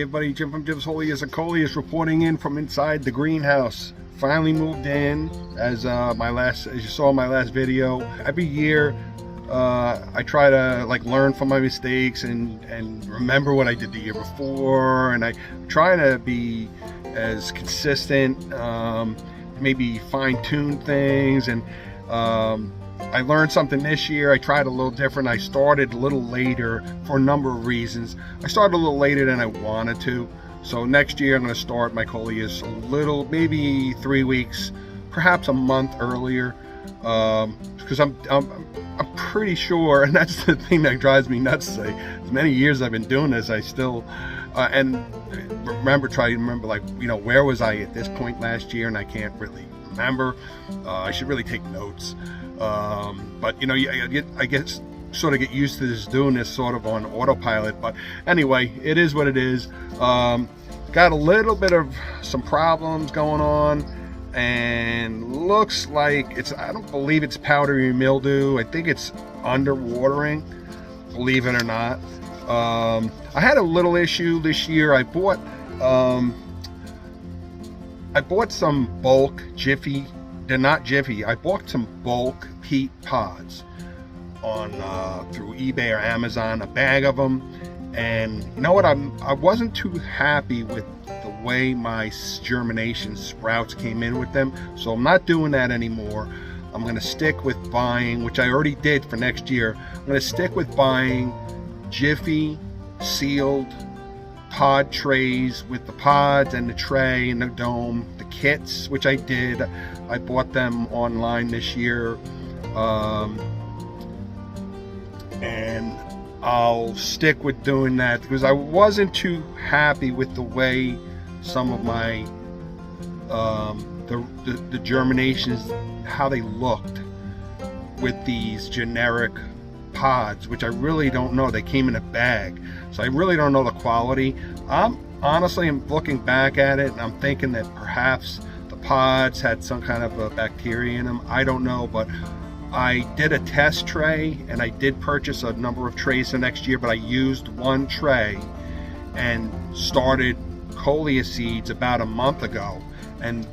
everybody, Jim from Jim's Coleus reporting in from inside the greenhouse. Finally moved in, as you saw in my last video. Every year I try to learn from my mistakes and remember what I did the year before, and I try to be as consistent, maybe fine-tune things, and I learned something this year. I tried a little different. I started a little later for a number of reasons. I started a little later than I wanted to. So next year I'm going to start my Coleus a little, maybe 3 weeks, perhaps a month earlier, because I'm pretty sure, and that's the thing that drives me nuts. As many years I've been doing this, I still and try to remember where was I at this point last year, and I can't really remember. I should really take notes. But I guess sort of get used to doing this sort of on autopilot. But anyway, it is what it is. Got a little bit of some problems going on, and looks like I don't believe it's powdery mildew. I think it's underwatering, believe it or not. I had a little issue this year. I bought some bulk Jiffy. They're not Jiffy. I bought some bulk peat pods on through eBay or Amazon, a bag of them, and you know what? I wasn't too happy with the way my germination sprouts came in with them, so I'm not doing that anymore. I'm going to stick with buying, which I already did for next year. I'm going to stick with buying Jiffy sealed pod trays with the pods and the tray and the dome, the kits, which I did. I bought them online this year, and I'll stick with doing that because I wasn't too happy with the way some of my the germinations, how they looked with these generic pods, which I really don't know. They came in a bag, so I really don't know the quality. I'm looking back at it and I'm thinking that perhaps the pods had some kind of a bacteria in them. I don't know, but I did a test tray and I did purchase a number of trays for next year, but I used one tray and started Coleus seeds about a month ago, and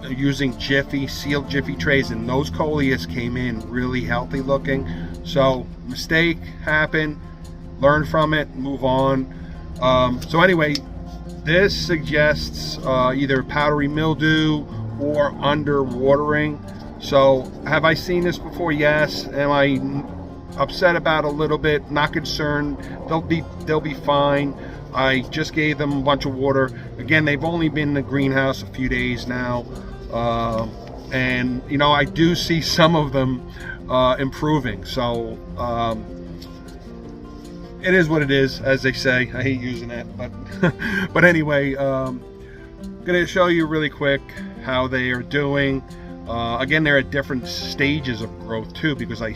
using sealed Jiffy trays, and those Coleus came in really healthy looking. So mistake happened, learn from it, move on. So anyway, this suggests either powdery mildew or underwatering. So have I seen this before? Yes. Am I upset about it a little bit? Not concerned. They'll be fine. I just gave them a bunch of water. Again, they've only been in the greenhouse a few days now, and I do see some of them improving. So it is what it is, as they say. I hate using that, but anyway, I'm gonna show you really quick how they are doing. Again, they're at different stages of growth too, because I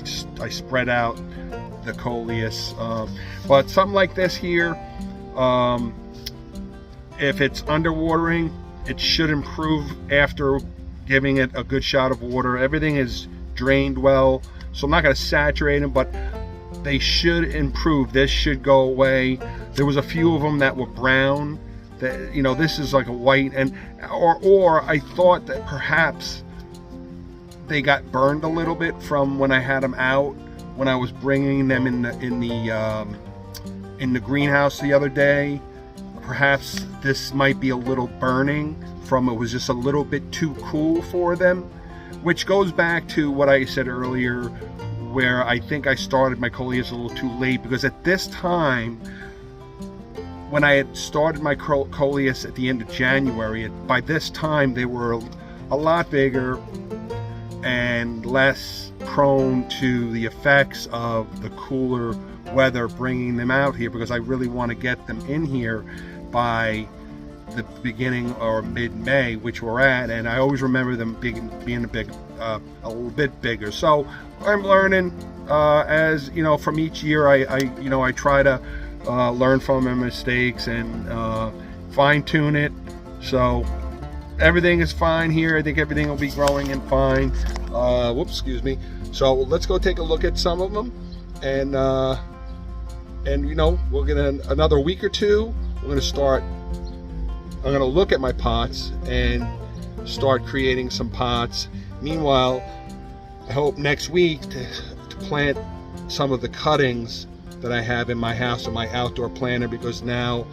spread out the Coleus. But something like this here, if it's underwatering, it should improve after giving it a good shot of water. Everything is drained well, so I'm not going to saturate them, but they should improve. This should go away. There was a few of them that were brown. That, this is like a white, or I thought that perhaps they got burned a little bit from when I had them out, when I was bringing them in the greenhouse the other day. Perhaps this might be a little burning from it was just a little bit too cool for them, which goes back to what I said earlier, where I think I started my Coleus a little too late, because at this time, when I had started my Coleus at the end of January, by this time they were a lot bigger and less prone to the effects of the cooler weather bringing them out here, because I really want to get them in here by the beginning or mid-May, which we're at, and I always remember them being a little bit bigger. So I'm learning as from each year. I try to learn from my mistakes and fine-tune it. So everything is fine here. I think everything will be growing and fine. Whoops, excuse me. So let's go take a look at some of them, and we'll get another week or two I'm going to look at my pots and start creating some pots. Meanwhile, I hope next week to plant some of the cuttings that I have in my house in my outdoor planter, because now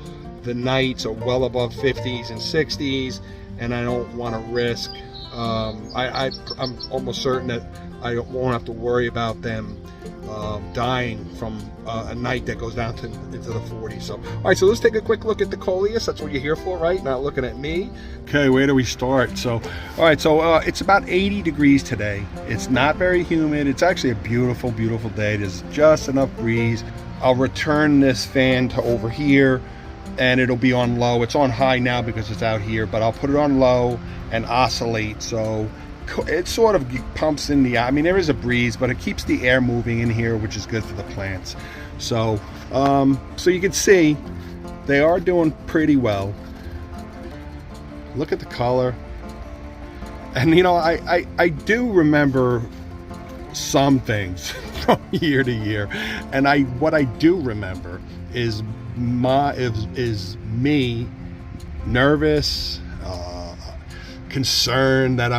the nights are well above 50s and 60s, and I don't want to risk. I'm almost certain that I won't have to worry about them dying from a night that goes down into the 40s. So, all right, so let's take a quick look at the Coleus. That's what you're here for, right? Not looking at me. Okay, where do we start? So, all right, so it's about 80 degrees today. It's not very humid. It's actually a beautiful, beautiful day. There's just enough breeze. I'll return this fan to over here, and it'll be on low. It's on high now because it's out here, but I'll put it on low and oscillate. So it sort of pumps in the, I mean, there is a breeze, but it keeps the air moving in here, which is good for the plants. So so you can see they are doing pretty well. Look at the color. And you know, I do remember some things from year to year, and what I do remember is me nervous, concerned that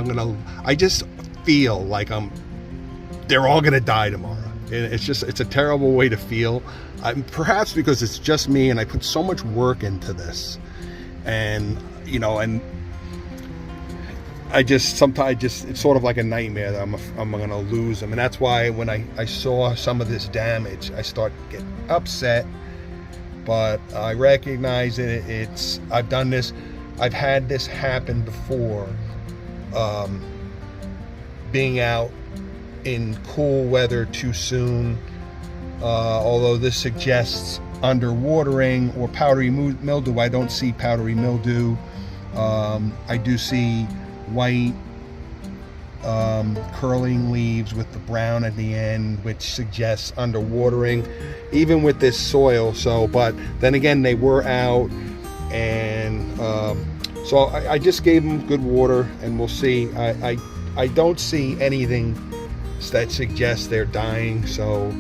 I just feel like they're all gonna die tomorrow. It's a terrible way to feel. Perhaps because it's just me and I put so much work into this, and you know, and sometimes it's sort of like a nightmare that I'm gonna lose them. And that's why when I saw some of this damage, I start getting upset. But I recognize it. I've done this. I've had this happen before. Being out in cool weather too soon. Although this suggests underwatering or powdery mildew, I don't see powdery mildew. I do see white curling leaves with the brown at the end, which suggests underwatering, even with this soil. So, but then again, they were out, and so I just gave them good water, and we'll see. I don't see anything that suggests they're dying, so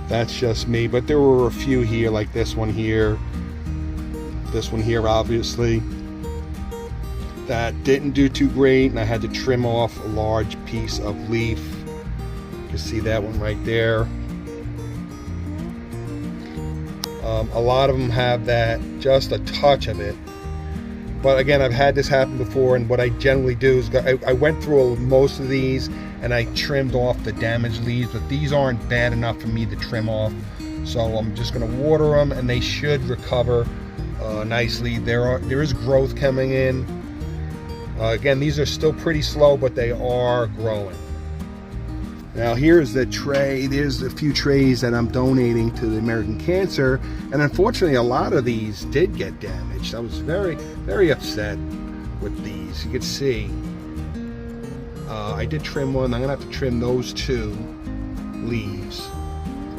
that's just me. But there were a few here, like this one here, obviously, that didn't do too great, and I had to trim off a large piece of leaf. You can see that one right there. A lot of them have that, just a touch of it. But again, I've had this happen before, and what I generally do is I went through most of these and I trimmed off the damaged leaves, but these aren't bad enough for me to trim off. So I'm just going to water them, and they should recover nicely. There is growth coming in. Again, these are still pretty slow, but they are growing. Now here's the tray. There's a few trays that I'm donating to the American Cancer, and unfortunately a lot of these did get damaged. I was very, very upset with these. You can see I did trim one. I'm gonna have to trim those two leaves.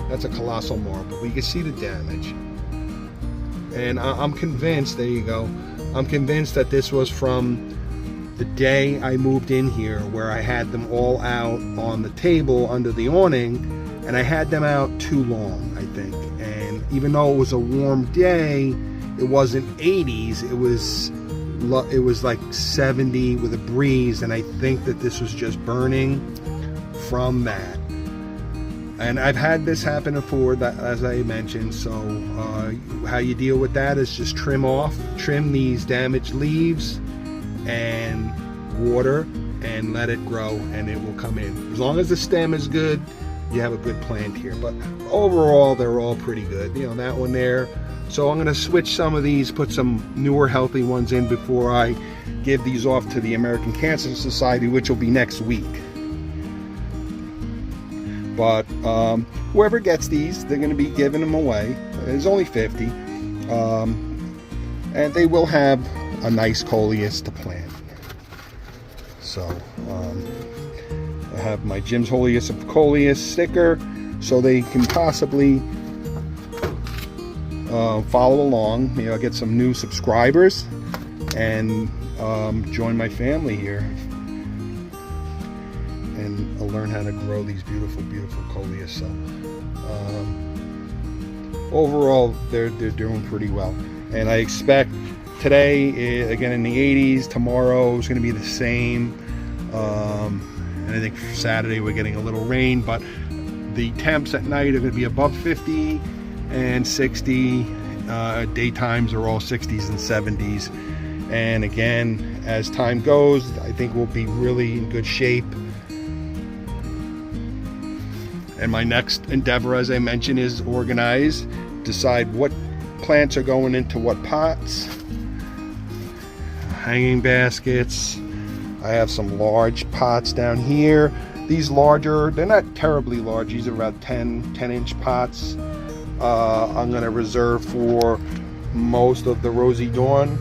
That's a colossal marble, but you can see the damage. And I'm convinced, there you go, I'm convinced that this was from the day I moved in here, where I had them all out on the table under the awning, and I had them out too long, I think. And even though it was a warm day, it wasn't 80s, it was like 70 with a breeze, and I think that this was just burning from that. And I've had this happen before, that, as I mentioned. So how you deal with that is just trim these damaged leaves and water and let it grow, and it will come in. As long as the stem is good, you have a good plant here. But overall, they're all pretty good. You know, that one there. So I'm going to switch some of these, put some newer healthy ones in before I give these off to the American Cancer Society, which will be next week. But whoever gets these, they're going to be giving them away. There's only 50. And they will have a nice Coleus to plant. So I have my Jim's Holiest of Coleus sticker, so they can possibly follow along, you know, get some new subscribers and join my family here, and learn how to grow these beautiful, beautiful Coleus. So overall, they're doing pretty well. And I expect today, again in the 80s, tomorrow is going to be the same. And I think for Saturday we're getting a little rain, but the temps at night are going to be above 50 and 60. Daytimes are all 60s and 70s. And again, as time goes, I think we'll be really in good shape. And my next endeavor, as I mentioned, is organize, decide what plants are going into what pots. Hanging baskets. I have some large pots down here. These larger, they're not terribly large. These are about 10-inch pots. I'm going to reserve for most of the Rosy Dawn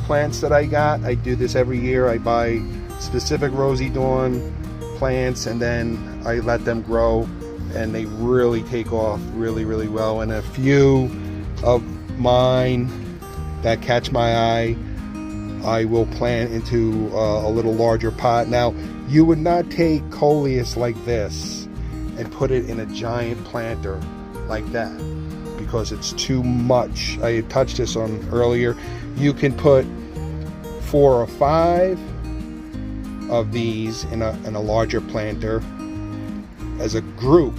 plants that I got. I do this every year. I buy specific Rosy Dawn plants and then I let them grow, and they really take off really well. And a few of mine that catch my eye, I will plant into a little larger pot. Now, you would not take Coleus like this and put it in a giant planter like that, because it's too much. I touched this on earlier. You can put 4 or 5 of these in a larger planter as a group,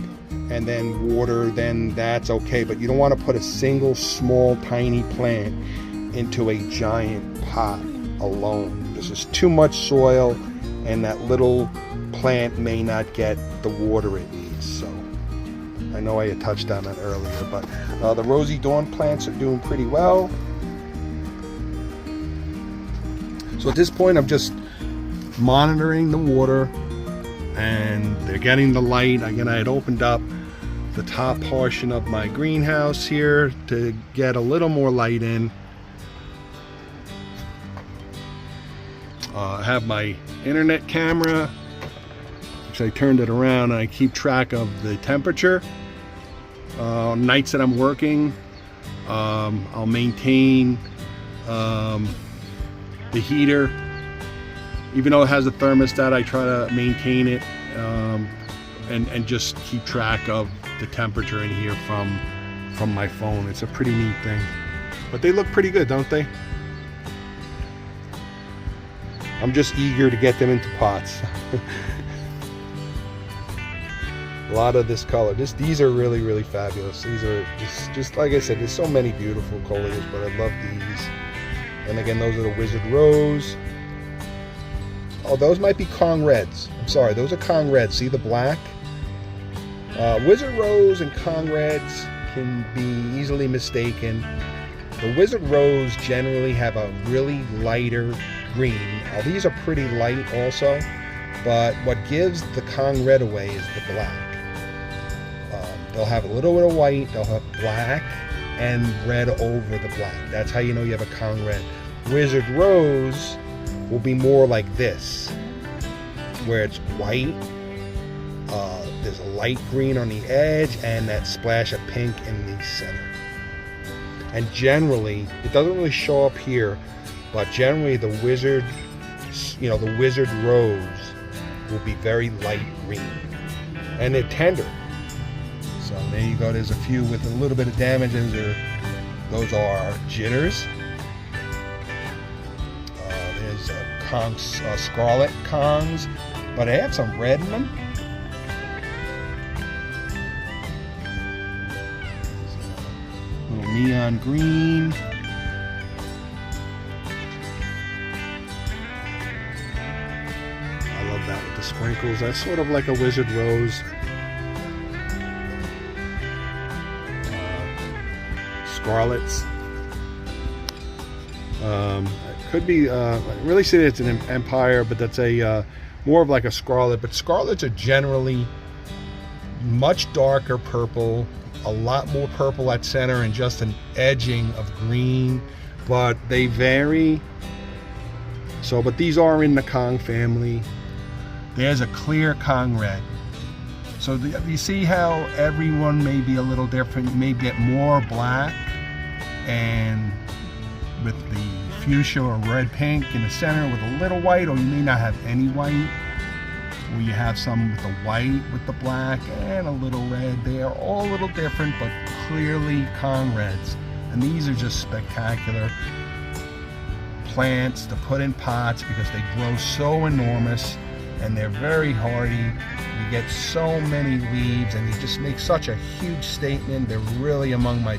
and then water, then that's okay. But you don't want to put a single small tiny plant into a giant pot alone. This is too much soil, and that little plant may not get the water it needs. So I know I had touched on that earlier, but the Rosy Dawn plants are doing pretty well. So at this point, I'm just monitoring the water, and they're getting the light. Again, I had opened up the top portion of my greenhouse here to get a little more light in. I have my internet camera, which I turned it around, and I keep track of the temperature. Nights that I'm working, I'll maintain the heater. Even though it has a thermostat, I try to maintain it and just keep track of the temperature in here from my phone. It's a pretty neat thing. But they look pretty good, don't they? I'm just eager to get them into pots. A lot of this color. These are really fabulous. These are just like I said, there's so many beautiful Coleus, but I love these. And again, those are the Wizard Rose. Oh, those might be Kong Reds. I'm sorry, those are Kong Reds. See the black? Wizard Rose and Kong Reds can be easily mistaken. The Wizard Rose generally have a really lighter green. Now, these are pretty light also, but what gives the Kong Red away is the black. They'll have a little bit of white, they'll have black and red over the black. That's how you know you have a Kong Red. Wizard Rose will be more like this, where it's white, there's a light green on the edge, and that splash of pink in the center. And generally, it doesn't really show up here, but generally the Wizard, the Wizard Rose will be very light green, and they're tender. So there you go. There's a few with a little bit of damage. Those are jitters. There's scarlet Kongs, but I have some red in them. Little neon green. I love that with the sprinkles. That's sort of like a Wizard Rose. Scarlets. It could be, I really say it's an Empire, but that's a more of like a scarlet. But scarlets are generally much darker purple, a lot more purple at center, and just an edging of green. But they vary. So, but these are in the Kong family. There's a clear Kong Red. So you see how everyone may be a little different. You may get more black, and with the fuchsia or red pink in the center with a little white, or you may not have any white, or you have some with the white with the black and a little red. They are all a little different, but clearly Kong Reds. And these are just spectacular plants to put in pots because they grow so enormous and they're very hardy. You get so many leaves and they just make such a huge statement. They're really among my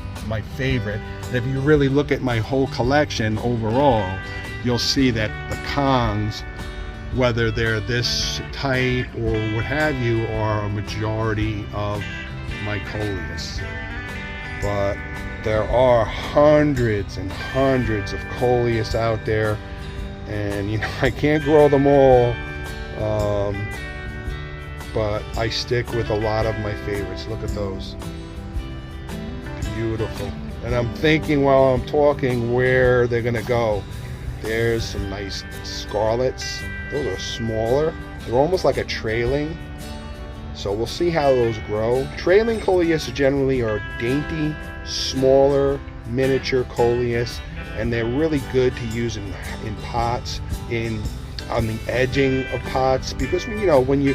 favorite. And if you really look at my whole collection overall, you'll see that the Kongs, whether they're this type or what have you, are a majority of my Coleus. But there are hundreds and hundreds of Coleus out there, and you know, I can't grow them all, but I stick with a lot of my favorites. Look at those. Beautiful. And I'm thinking while I'm talking where they're gonna go. There's some nice scarlets. Those are smaller. They're almost like a trailing. So we'll see how those grow. Trailing Coleus generally are dainty, smaller, miniature Coleus, and they're really good to use in pots, on the edging of pots, because you know when you're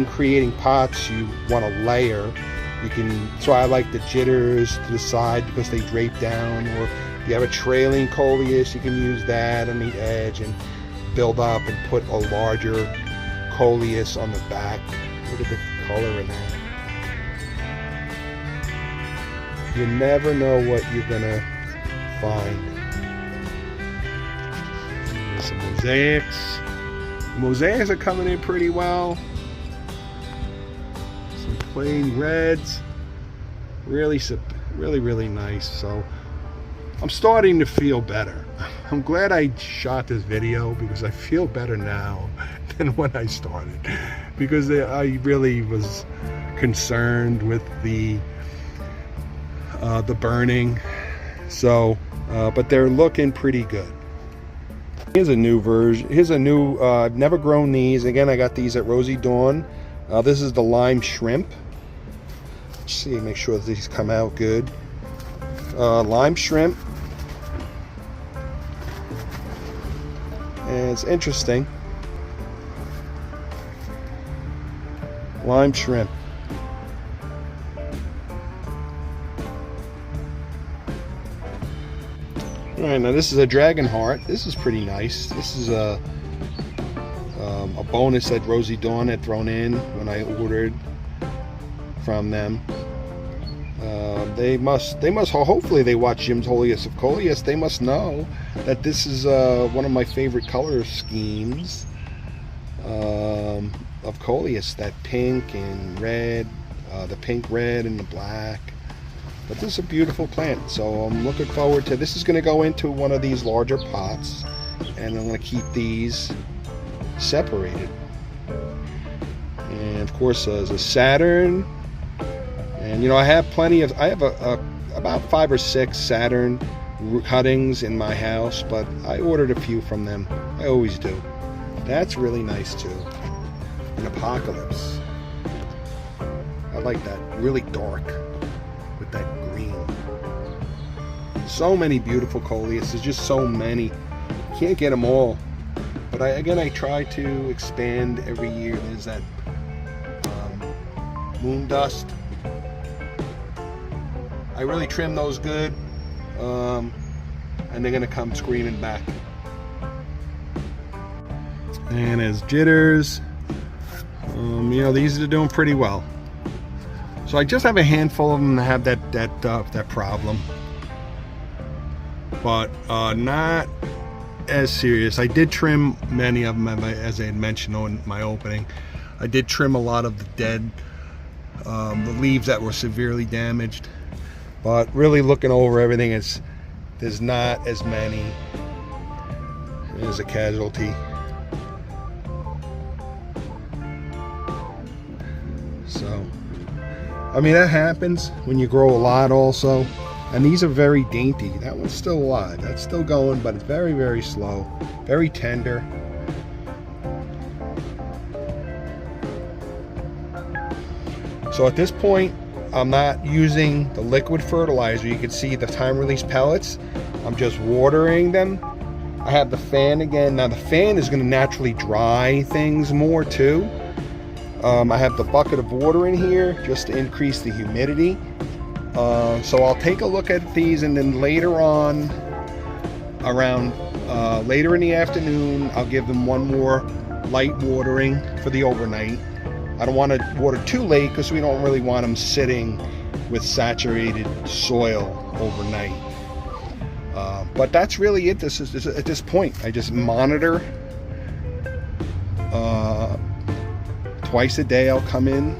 creating pots, you want to layer. So I like the jitters to the side because they drape down, or if you have a trailing Coleus, you can use that on the edge and build up and put a larger Coleus on the back. Look at the color in that. You never know what you're gonna find. There's some mosaics. Mosaics are coming in pretty well. Some plain reds. Really nice. So I'm starting to feel better. I'm glad I shot this video because I feel better now than when I started, because I really was concerned with the burning. So but they're looking pretty good. Here's a new version. Here's a new I've never grown these. Again, I got these at Rosy Dawn. This is the lime shrimp. Let's see, make sure that these come out good. Lime shrimp. And it's interesting. Lime shrimp. Alright, now this is a dragon heart. This is pretty nice. This is a bonus that Rosy Dawn had thrown in when I ordered from them. They must hopefully they watch Jim's Holiest of Coleus. They must know that this is one of my favorite color schemes of Coleus, that pink and red, the pink, red, and the black. But this is a beautiful plant, so I'm looking forward to this. Is going to go into one of these larger pots, and I'm going to keep these separated. And of course, there's a Saturn. And you know, I have about 5 or 6 Saturn cuttings in my house, but I ordered a few from them. I always do. That's really nice too. An Apocalypse. I like that. Really dark with that green. So many beautiful Coleus. There's just so many. Can't get them all. But I try to expand every year. There's that moon dust. I really trim those good, and they're gonna come screaming back. And as jitters, you know, these are doing pretty well. So I just have a handful of them that have that problem, but not as serious. I did trim many of them, as I had mentioned in my opening. I did trim a lot of the dead, the leaves that were severely damaged. But really looking over everything, there's not as many as a casualty. So, I mean, that happens when you grow a lot also. And these are very dainty. That one's still alive. That's still going, but it's very, very slow. Very tender. So at this point, I'm not using the liquid fertilizer. You can see the time release pellets. I'm just watering them. I have the fan again. Now the fan is going to naturally dry things more too. I have the bucket of water in here just to increase the humidity. So I'll take a look at these, and then later on, around later in the afternoon, I'll give them one more light watering for the overnight. I don't want to water too late because we don't really want them sitting with saturated soil overnight. But that's really it. This is at this point. I just monitor. Twice a day I'll come in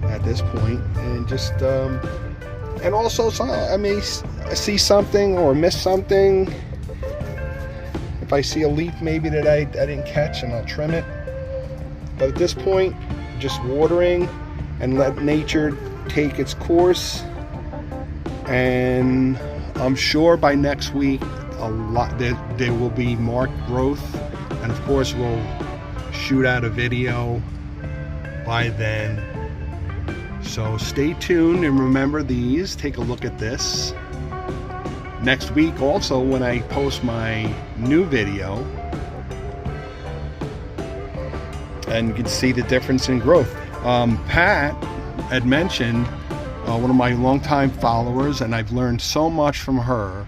at this point and just and also I may see something or miss something. If I see a leaf maybe that I didn't catch, and I'll trim it. But at this point, just watering and let nature take its course. And I'm sure by next week there will be marked growth, and of course we'll shoot out a video by then. So stay tuned, and remember these. Take a look at this. Next week also, when I post my new video, and you can see the difference in growth. Pat had mentioned, one of my longtime followers, and I've learned so much from her,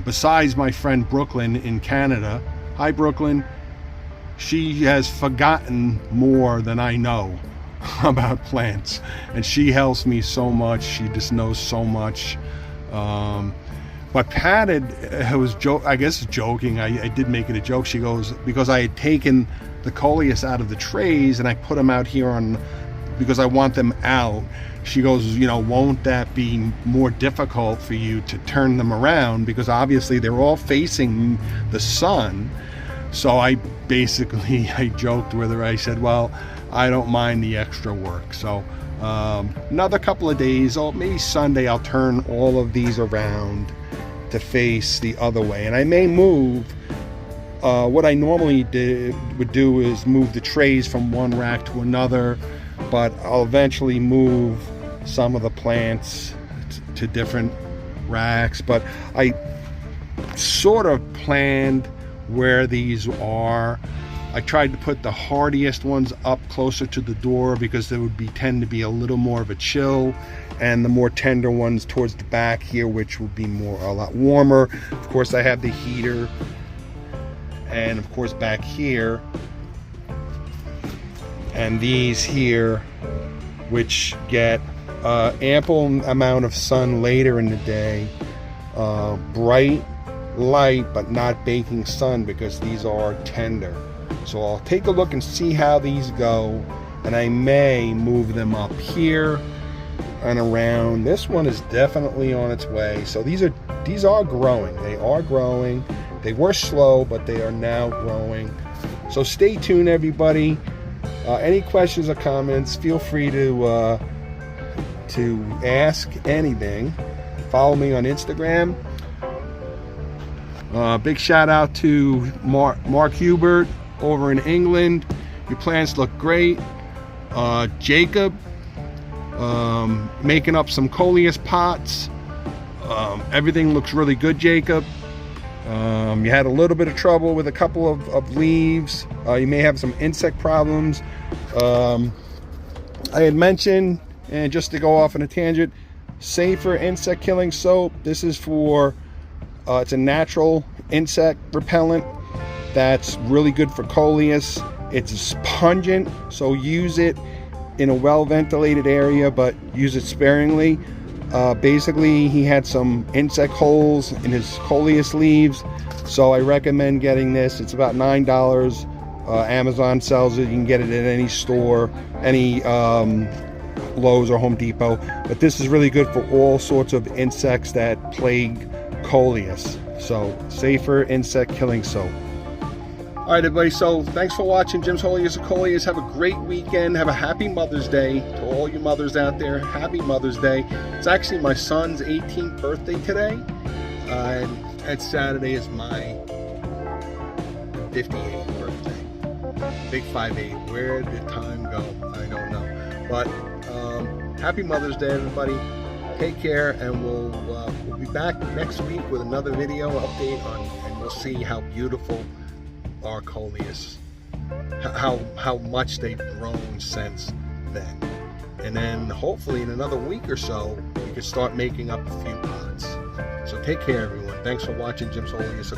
besides my friend Brooklyn in Canada. Hi Brooklyn. She has forgotten more than I know about plants, and she helps me so much. She just knows so much. But Pat was joking. I did make it a joke. She goes, because I had taken the Coleus out of the trays and I put them out here because I want them out. She goes, won't that be more difficult for you to turn them around? Because obviously they're all facing the sun. So I joked with her. I said, well, I don't mind the extra work. So another couple of days, or maybe Sunday, I'll turn all of these around to face the other way. And I may move, what I normally would do is move the trays from one rack to another, but I'll eventually move some of the plants to different racks. But I sort of planned where these are. I tried to put the hardiest ones up closer to the door because there would tend to be a little more of a chill, and the more tender ones towards the back here, which would be a lot warmer. Of course, I have the heater, and of course back here, and these here, which get ample amount of sun later in the day, bright light but not baking sun, because these are tender. So I'll take a look and see how these go, and I may move them up here and around. This one is definitely on its way. So these are growing. They are growing. They were slow, but they are now growing. So stay tuned, everybody. Any questions or comments, feel free to ask anything. Follow me on Instagram. Big shout out to Mark Hubert over in England. Your plants look great. Jacob, making up some Coleus pots. Everything looks really good, Jacob. You had a little bit of trouble with a couple of leaves. You may have some insect problems. I had mentioned, and just to go off on a tangent, Safer insect killing soap. This is for it's a natural insect repellent that's really good for Coleus. It's pungent, so use it in a well-ventilated area, but use it sparingly. Basically, he had some insect holes in his Coleus leaves, so I recommend getting this. It's about $9. Amazon sells it. You can get it at any store, any Lowe's or Home Depot. But this is really good for all sorts of insects that plague Coleus. So, Safer insect killing soap. All right, everybody, so thanks for watching Jim's Holiest of Coleus. Have a great weekend. Have a happy Mother's Day to all you mothers out there. Happy Mother's Day. It's actually my son's 18th birthday today. And that Saturday is my 58th birthday. Big 5'8". Where did time go? I don't know. But happy Mother's Day, everybody. Take care, and we'll be back next week with another video update and we'll see how beautiful our Coleus, how much they've grown since then. And then hopefully in another week or so, we can start making up a few pots. So take care, everyone. Thanks for watching Jim's Coleus.